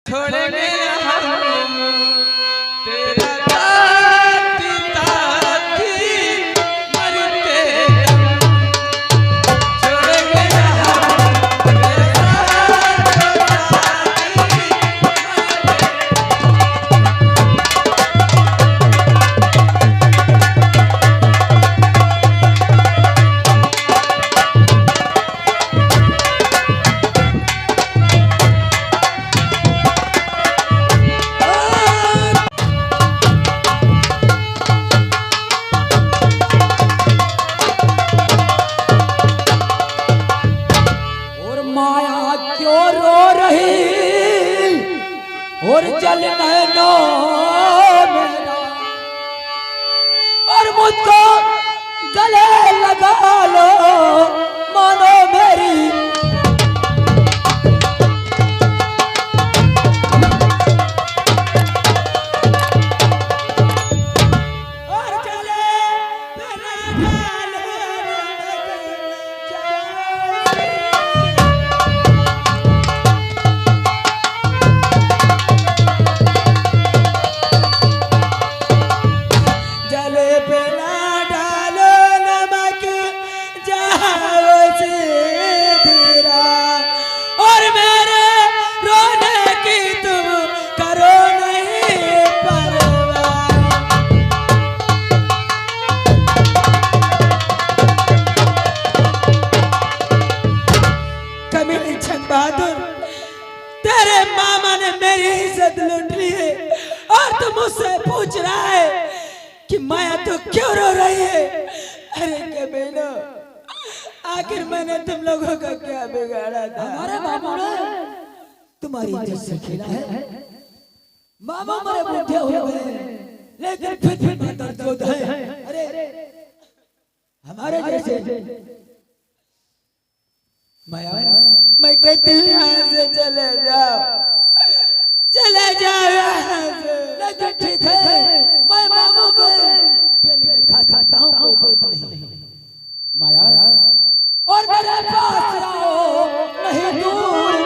छोड़ेंगे हम तेरा ताती ताती मरते दम छोड़ेंगे हम तेरा और जल नैनो मेरा और मुझको गले लगा लो मानो मेरी और चले तेरे मामा ने मेरी इज्जत लूट ली है और तुम मुझसे पूछ रहा है कि माया तो क्यों रो रही है। अरे के बेलो आखिर मैंने तुम लोगों का क्या बिगाड़ा था। हमारे मामा ने तुम्हारी इज्जत से खेला है। मामा मेरे बूढ़े हो गए लेकिन फिर दर्द है। अरे हमारे जैसे माया मैं कहती हूँ यहाँ से चले जाओ यहाँ से। लेकिन ठीक है मैं मामू को पहले में खा सकता हूँ कोई बात नहीं। माया और मेरे पास आओ नहीं दूर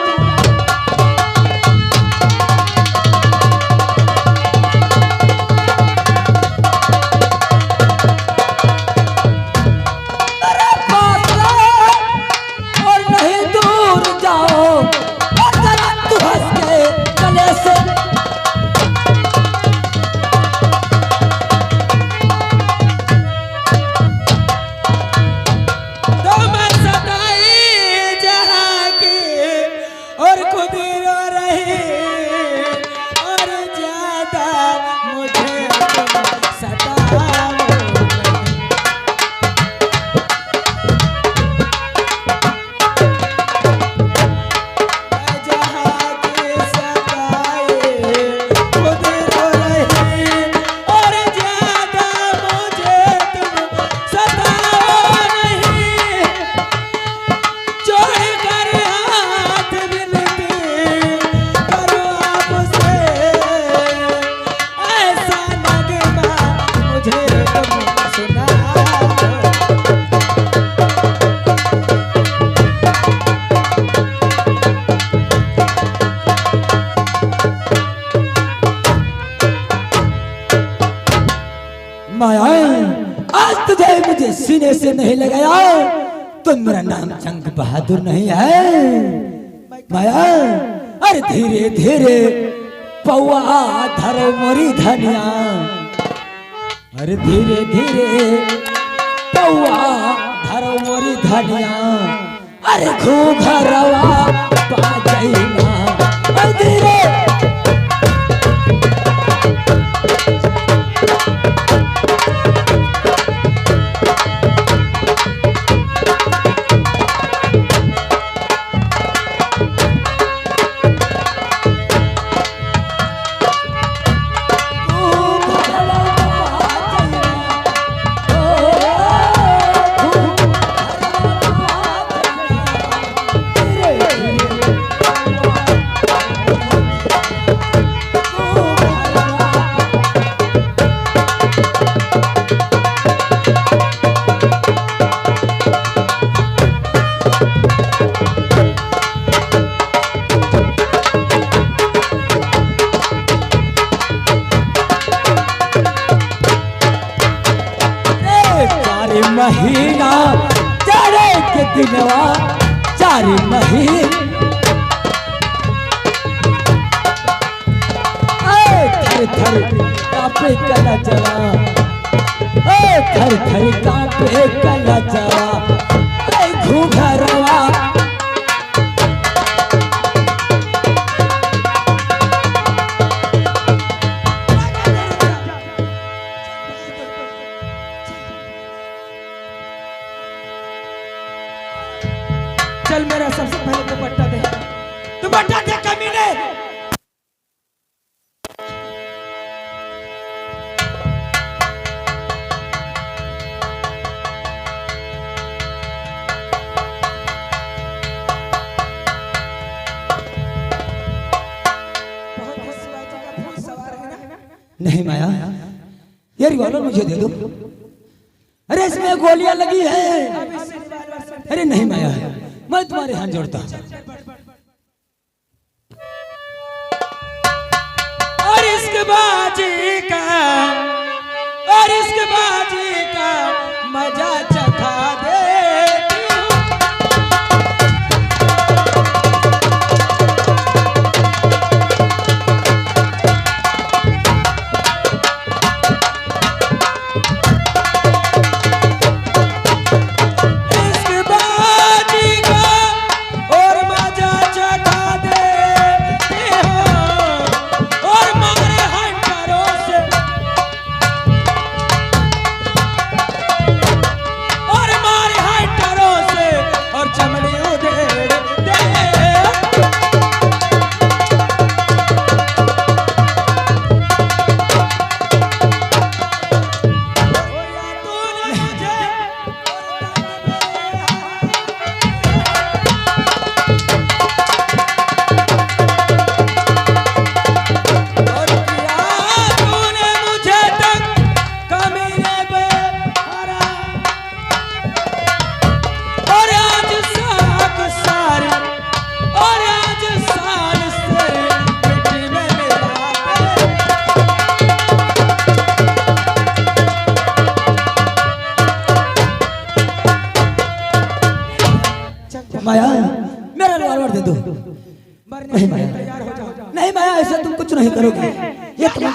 आज तुझे मुझे सीने से नहीं लगाया तो मेरा नाम जंग बहादुर नहीं है। माया अरे धीरे धीरे पौआ धरो मोरी धनिया। अरे धीरे धीरे पौआ धरो मोरी धनिया। अरे घूघरवा पा जाइना धीरे प्यारी नहीं थर थर कांपे कला जवा थर थर कांपे कला जवा घूंघरवा चल मेरा सबसे पहले दुपट्टा दे कमीने। नहीं माया ये रिवॉल्वर मुझे दे दो। अरे इसमें गोलियां लगी है। अरे नहीं माया मैं तुम्हारे हाथ जोड़ता हूं। और इसके बाजी का मजा चखा दे। माया मेरा रिवॉल्वर दे दो। नहीं माया नहीं माया ऐसा तुम कुछ नहीं करोगे। ये तुम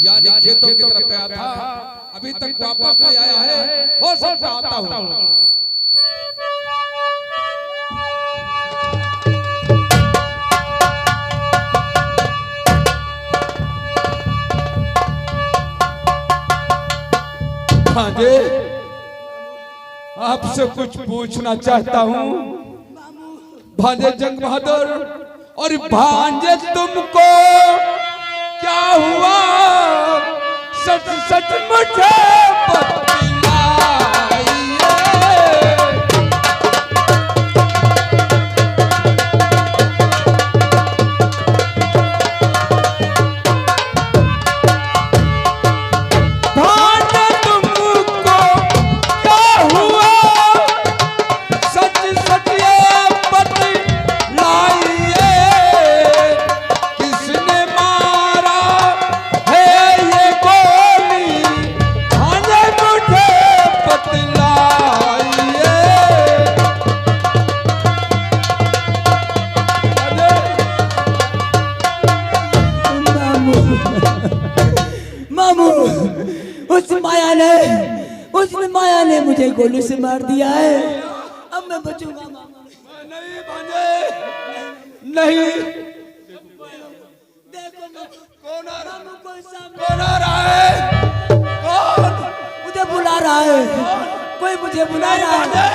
यानी खेतों की तरफ गया था, अभी तक वापस नहीं आया है। हो सकता आता हूँ। भांजे आपसे कुछ पूछना चाहता हूँ। भांजे जंग बहादुर और भांजे तुमको क्या हुआ? सच सच मुझे उसने माया ने मुझे गोली से मार दिया है। अब मैं बचूंगा नहीं भांजे नहीं। देखो कौन आ रहा है? कौन मुझे बुला रहा है? कोई मुझे बुला रहा है।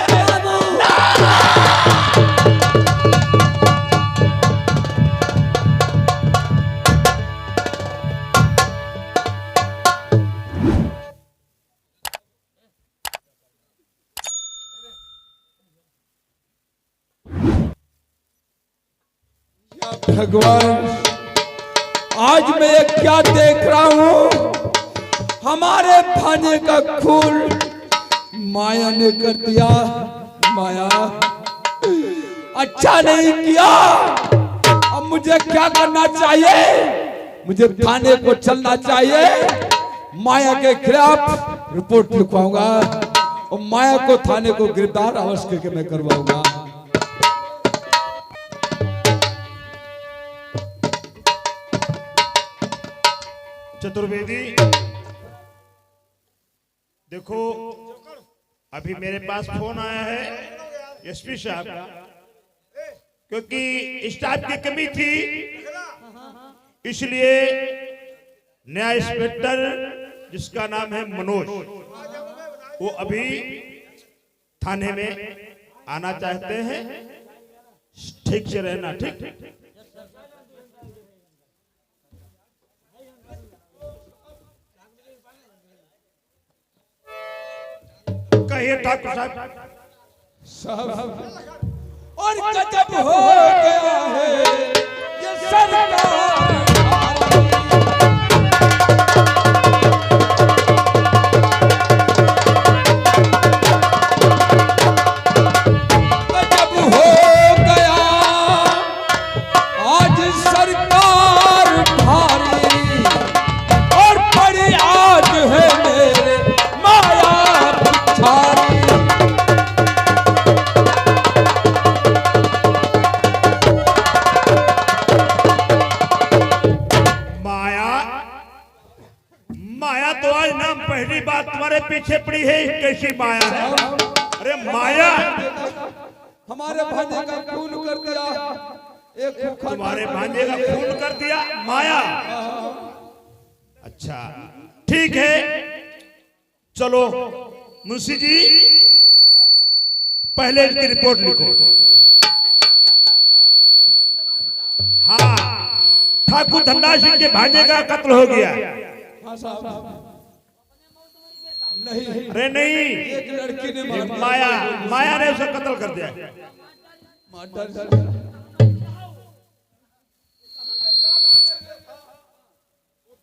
भगवान, आज मैं ये क्या देख रहा हूँ? हमारे भाने का खून माया ने कर दिया। माया, अच्छा नहीं किया। अब मुझे क्या करना चाहिए? मुझे थाने को चलना चाहिए, माया के खिलाफ रिपोर्ट लिखवाऊंगा और माया को थाने को गिरफ्तार अवश्य करके मैं करवाऊंगा। चतुर्वेदी, देखो अभी मेरे पास फोन आया है एसपी साहब का, क्योंकि स्टाफ की कमी थी, इसलिए नया इंस्पेक्टर जिसका नाम है मनोज, वो अभी थाने में आना चाहते हैं। ठीक से रहना, ठीक। कहिए ठाकुर साहब, और गजब हो गया है ये सरकार। गजब हो गया आज सरकार भारी, और बड़ी आज है मेरे माया पिछारी। माया तो आज नाम पहली बात तुम्हारे पीछे पड़ी है, कैसी माया है? अरे माया हमारे भांजे का खून कर दिया, एक तुम्हारे भांजे का खून कर दिया माया। अच्छा ठीक है, चलो मुंशी जी पहले इसकी रिपोर्ट लिखो। हाँ, ठाकुर धनराज सिंह के भांजे का कत्ल हो गया। नहीं, अरे नहीं, एक लड़की ने माया ने उसे कत्ल कर दिया।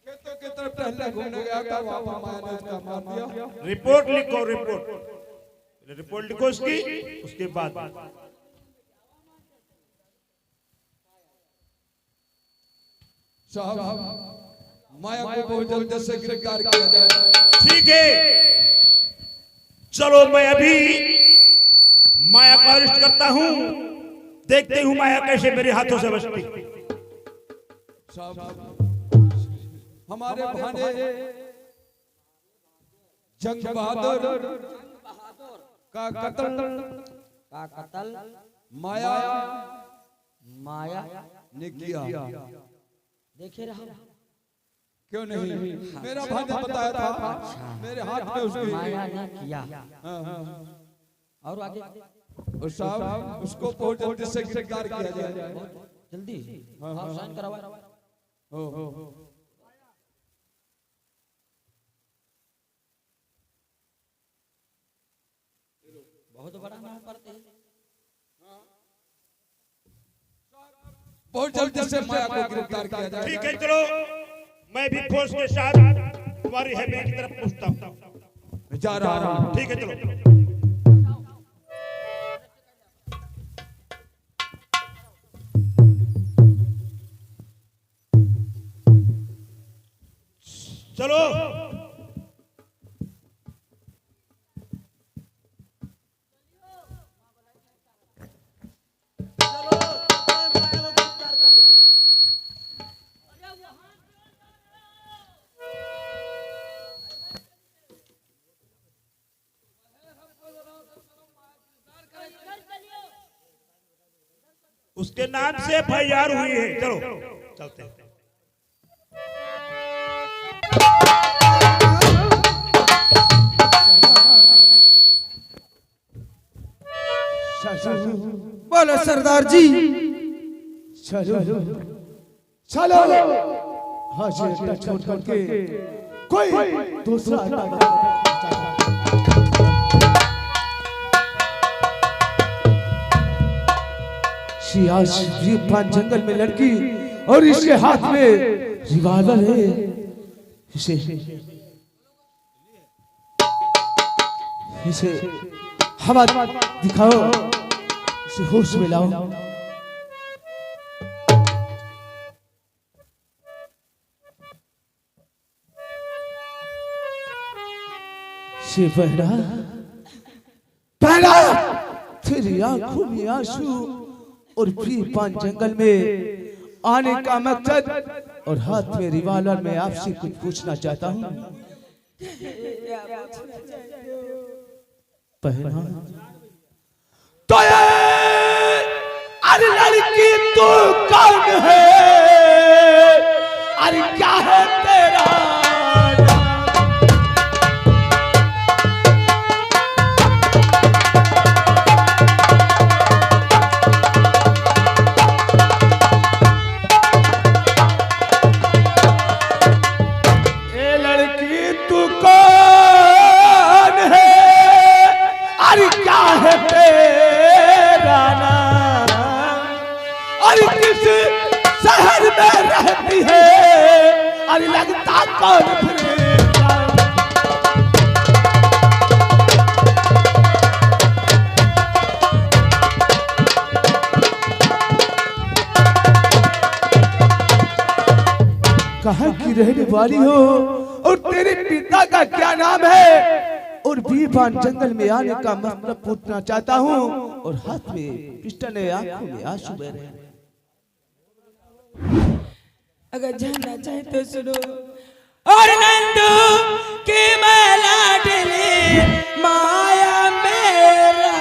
खेतों की तरफ टहलने घूमने गया था, वहां माया ने उसका मार दिया। रिपोर्ट लिखो, रिपोर्ट लिखो उसकी, उसके बाद साहब माया को बहुत जल्द से गिरफ्तार किया जाए। ठीक है, चलो मैं अभी माया को अरेस्ट करता हूं, देखते हूं माया कैसे मेरे हाथों से बचती। हमारे भाने जंग बहादुर का कत्ल माया ने किया। देखे रहा क्यों नहीं? मेरा भांजा बताया था, मेरे हाथ में उसकी माया ने किया। और आगे और साहब उसको बहुत जल्दी से गिरफ्तार किया जाए। जल्दी साइन करवा। बहुत बड़ा नाम करते हैं। बहुत जल्दी से माया को गिरफ्तार किया जाए। ठीक है, चलो मैं भी फोर्स के साथ तुम्हारी हवेली की तरफ पहुंचता हूं। जा रहा हूं। ठीक है, चलो। चलो उसके नाम से FIR हुई है, चलो चलते हैं। बोलो सरदार जी, चलो चलो, हाँ जी, छोड़ करके कोई दूसरा आज ये पान जंगल में लड़की और इसके हाथ में रिवाल्वर है। इसे हवा दिखाओ, इसे होश में लाओ। से बहरा बहरा तेरी आंखों में आंसू और फिर पान जंगल में आने का मकसद और हाथ में रिवाल्वर में आपसे कुछ पूछना चाहता हूँ। पहला तो अरे लड़की तू कौन है, अरे क्या है तेरा शहर में रहती है, अरे लगता कौन फिरेगा। कहाँ की रहने वाली हो और तेरे पिता का क्या नाम है, और बीरबान जंगल में आने का मतलब पूछना चाहता हूँ। और हाथ में पिस्टल है, आंखों में आंसू बह रहे हैं। अगर जानना चाहे तो सुनो। और नंदू की मैं लाडली माया मेरा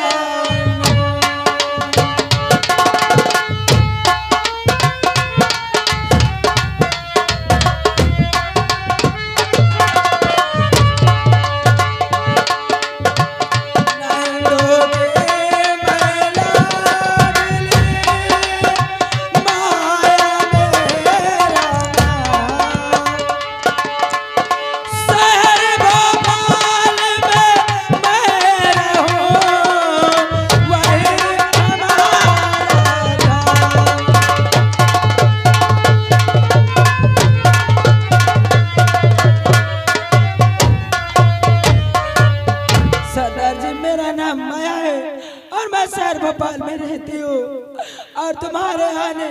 भोपाल में रहती हूँ और तुम्हारे आने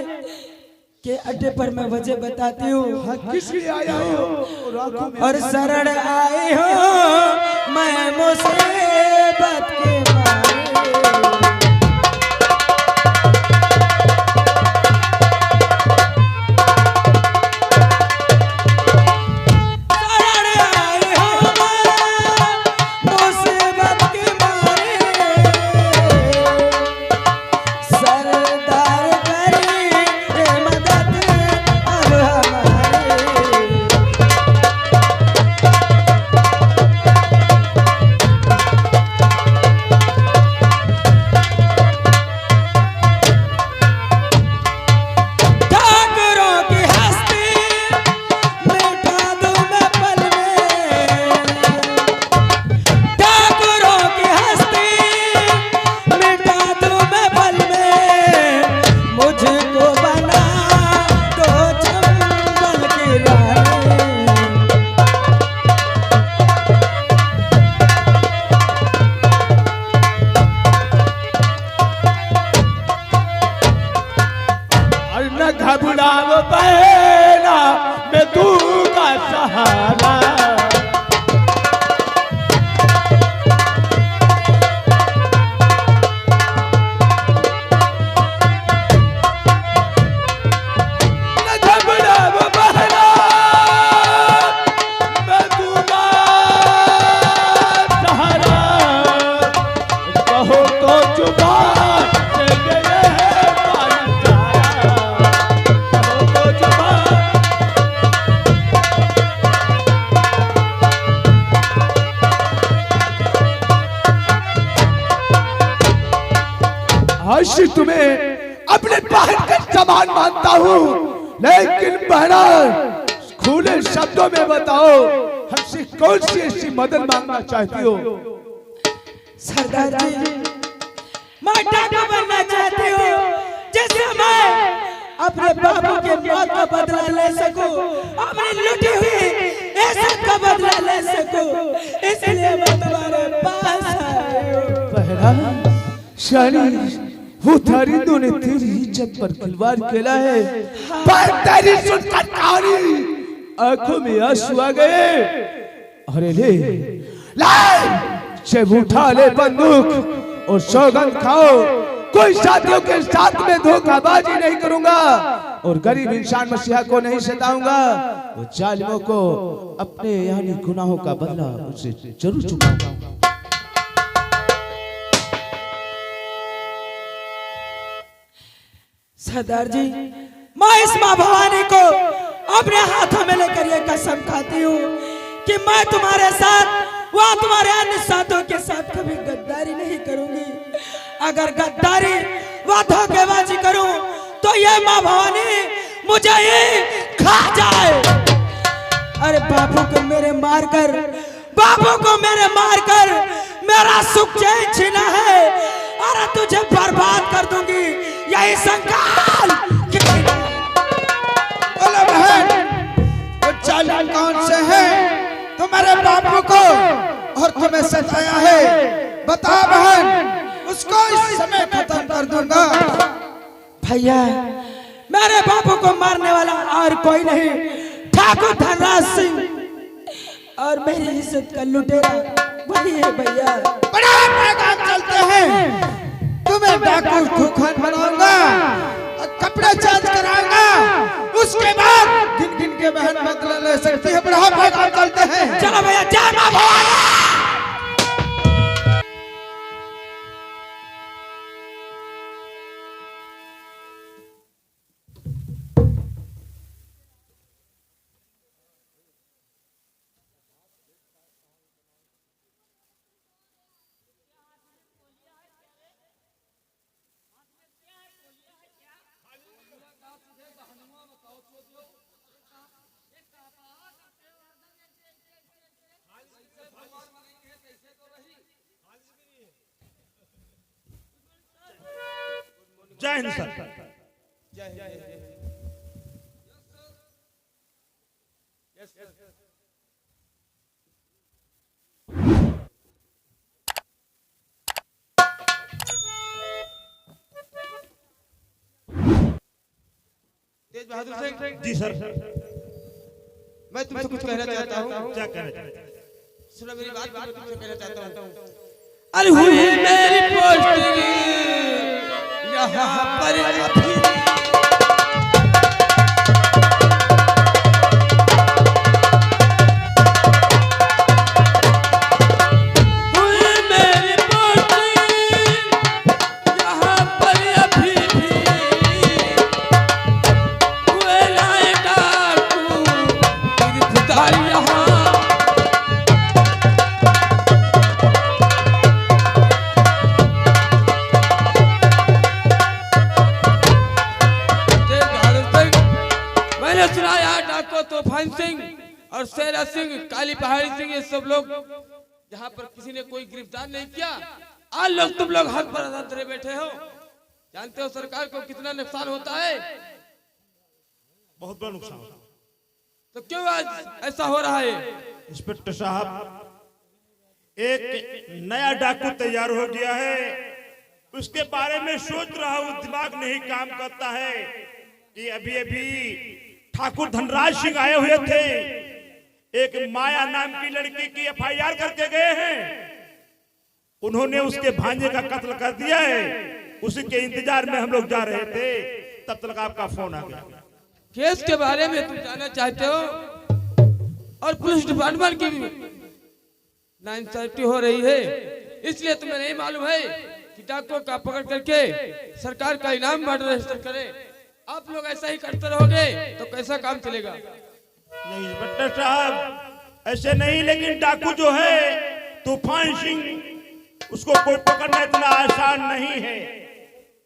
के अड्डे पर मैं वजह बताती हूँ। किस लिए आया हो और शरण आई हो मैं मुसीबत के मारे। घबराओ बहना मैं तू का सहारा। न घबराओ बहना मैं तू का सहारा। कहो तो जुबान से गए तुम्हें अपने बहन का समान मानता हूँ, लेकिन बहना खुले शब्दों में बताओ हमसे कौन सी ऐसी मदद मांगना चाहती हो। सरदार जी मैं डाकू बनना चाहती हूँ जिससे मैं अपने बाबू के मौत का बदला ले सकूं, अपनी लुटी हुई इज्जत का बदला ले सकूं, इसलिए मैं तुम्हारे पास आई हूं। पहला शाली वो परिंदों ने तेरी इज्जत पर खिलवाड़ खेला है, पर तेरी सुनकर कहानी आंखों में आंसू आ गए। अरे ले जब उठा ले बंदूक और सौगंध खाओ, कोई साथियों के साथ में धोखाबाजी नहीं करूंगा और गरीब इंसान मसीहा को नहीं सताऊंगा। वो जालिमों को अपने यानी गुनाहों का बदला उसे जरूर चुकाऊंगा। सरदार जी, मैं इस माँ भवानी को अपने हाथों में लेकर ये कसम खाती हूँ कि मैं तुम्हारे साथ व तुम्हारे अन्य साथियों के साथ कभी गद्दारी नहीं करूंगी। अगर गद्दारी व धोखेबाजी करूं तो ये माँ भवानी मुझे ही खा जाए। अरे बापू को मेरे मारकर मेरा सुख चैन छीना है। अरे तुझे बर्बाद कर दूंगी, यही संकाल। बोलो बहन, वो चालान कौन से है तुम्हारे बापू को और तुम्हें सताया है? बता बहन, उसको इस समय खत्म कर दूंगा। भैया, मेरे बापू को मारने वाला और कोई नहीं, ठाकुर धनराज सिंह, और मेरी इज्जत का लुटेरा वही है। भैया, बड़ा पैगाम चलते हैं, तुम्हें डाकू खूखान बनाऊंगा और कपड़े चेंज कराऊंगा, उसके बाद गिन गिन के बहन बदला ले सकती है। बड़ा पैगाम चलते हैं। चलो भैया, जय माँ भवानी। जय हिंद सर। तेज बहादुर सिंह जी सर। मैं तुमसे कुछ कहना चाहता हूँ। क्या कहना चाहते हैं? सुनो मेरी बात, मैं तुमसे कहना चाहता हूँ। अरे हुई मेरी पोस्टिंग यहाँ पर अभी। तूफान सिंह और शेरा सिंह, काली पहाड़ी सिंह, ये सब लोग जहाँ पर किसी ने कोई गिरफ्तार नहीं किया, आज लोग तुम लोग हाथ पर हाथ धरे बैठे हो। जानते हो सरकार को कितना नुकसान होता है? बहुत बड़ा नुकसान। तो क्यों आज ऐसा हो रहा है? इंस्पेक्टर साहब, एक नया डाकू तैयार हो गया है, उसके बारे में सोच रहा हूँ, दिमाग नहीं काम करता है कि अभी अभी ठाकुर धनराज सिंह आए हुए थे, एक माया नाम की लड़की की एफआईआर करके गए हैं। उन्होंने उसके भांजे का कत्ल कर दिया है। उसी के इंतजार में हम लोग जा रहे थे, तब तक आपका फोन आ गया। केस के बारे में तुम जानना चाहते हो और पुलिस डिपार्टमेंट की नाइंसाफी हो रही है, इसलिए तुम्हें नहीं मालूम है कि डाकुओं का पकड़ करके सरकार का इनाम मर्डर रजिस्टर करे। आप लोग ऐसा ही करते रहोगे तो कैसा काम चलेगा? नहीं इंस्पेक्टर साहब, ऐसे नहीं, लेकिन डाकू जो है तूफान सिंह, उसको कोई पकड़ना इतना आसान नहीं है।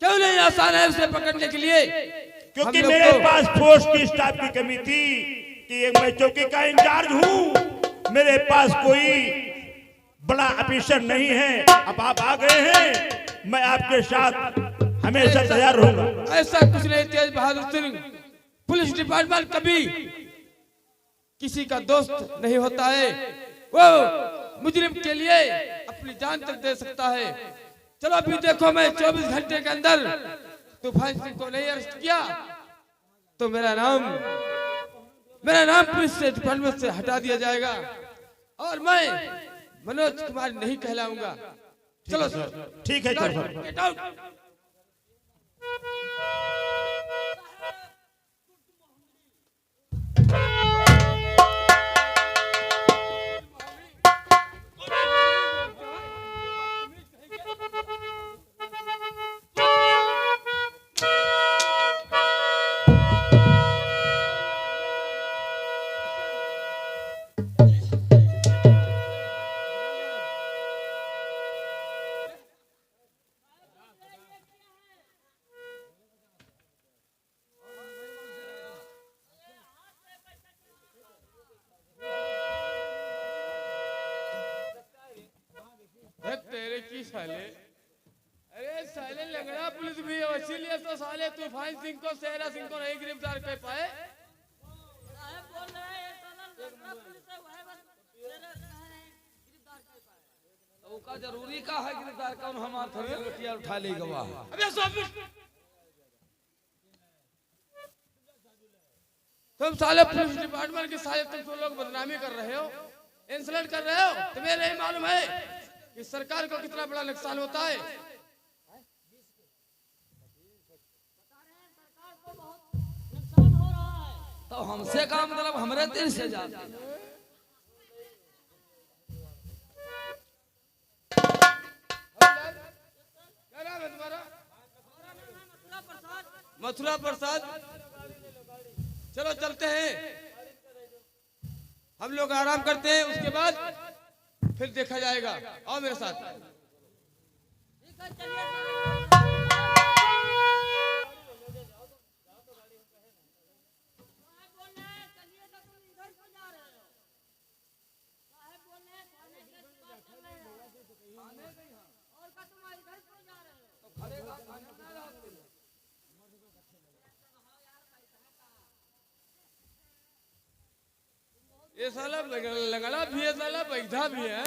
क्यों नहीं आसान है उसे पकड़ने के लिए? क्योंकि मेरे पास फोर्स की स्टाफ की कमी थी कि मैं चौकी का इंचार्ज हूँ, मेरे पास कोई बड़ा ऑफिसर नहीं है। अब आप आ गए हैं, मैं आपके साथ हमेशा तैयार रहूंगा। ऐसा कुछ नहीं तेज बहादुर सिंह, पुलिस डिपार्टमेंट कभी किसी का दोस्त नहीं होता है। वो मुजरिम के लिए अपनी जान तक दे सकता है। चलो अभी देखो, मैं 24 घंटे के अंदर तूफान सिंह को नहीं अरेस्ट किया तो मेरा नाम पुलिस डिपार्टमेंट से हटा दिया जाएगा और मैं मनोज कुमार नहीं कहलाऊंगा। चलो सर। ठीक है सर। Get out. तेरे की साले, अरे साले लंगड़ा पुलिस भी है, इसीलिए तो साले तूफान सिंह को सेहरा सिंह को नहीं गिरफ्तार कर पाए। का जरूरी का है गिरफ्तार कौन हमार थोड़े लुटिया उठा ले गवाह। अबे तुम साले पुलिस डिपार्टमेंट के साले तुम लोग बदनामी कर रहे हो, इंसल्ट कर रहे हो। तुम्हें नहीं मालूम है कि सरकार को कितना बड़ा नुकसान होता है। तो हमसे का मतलब हमरे दिल से जाते। क्या नाम है तुम्हारा? मथुरा प्रसाद। चलो चलते हैं, हम लोग आराम करते हैं, उसके बाद फिर देखा जाएगा। आओ मेरे साथ। ये साला लंगड़ा भी है, साला बैधा भी है।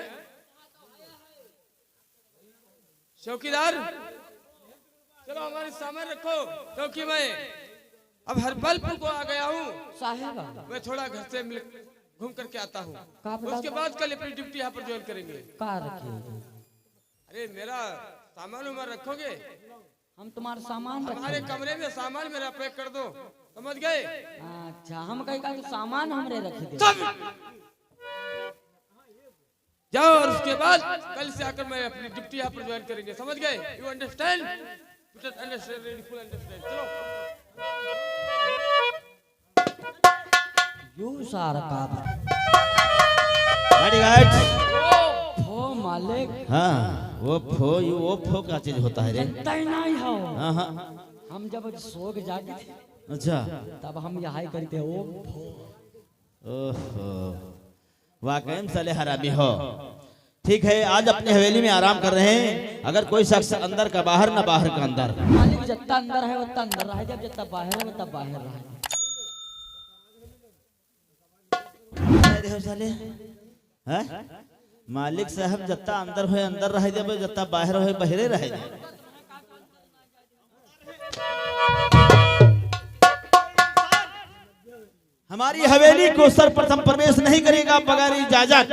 चौकीदार चलो हमारे सामान रखो, क्योंकि मैं अब हरबलपुर को आ गया हूँ साहब। मैं थोड़ा घर से घूम करके आता हूँ, का बता- उसके बाद कल अपनी ड्यूटी यहाँ पर ज्वाइन करेंगे। का रखिए? अरे मेरा सामान उमान रखोगे? हम तुम्हारा सामान हमारे रखेंगे। कमरे में सामान मेरा पैक कर दो, समझ गए? अच्छा, हम कहीं का सामान हमरे रख दे। जाओ, और उसके बाद कल से आकर मैं अपनी ड्यूटी यहाँ पर ज्वाइन करेंगे, समझ गए? You understand? Understand, full understand. चलो यू सारा का बॉडीगार्ड। हो मालिक। हाँ, वो फो क्या चीज होता है रे? तय नहीं हो। हाँ हाँ। हम जब सो के जागे थे अच्छा। तब हम यहाँ करते हो। ओहो, वाकई में साले हरामी हो। ठीक है, आज अपनी हवेली में आराम कर रहे हैं। अगर कोई शख्स अंदर का बाहर ना बाहर का अंदर। मालिक जितना अंदर है उतना अंदर रहे, जब जितना बाहर है उतना बाहर रहे। देखो साले, हैं? मालिक साहब जत्ता अंदर हो अंदर रह जाए, जत्ता बाहर हो बाहरे रह जाए। हमारी हवेली को सर्वप्रथम प्रवेश नहीं करेगा बगैर इजाजत।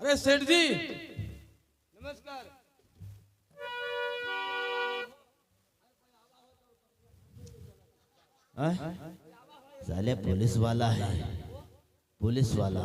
अरे सेठ जी नमस्कार। साले पुलिस वाला है, पुलिस वाला।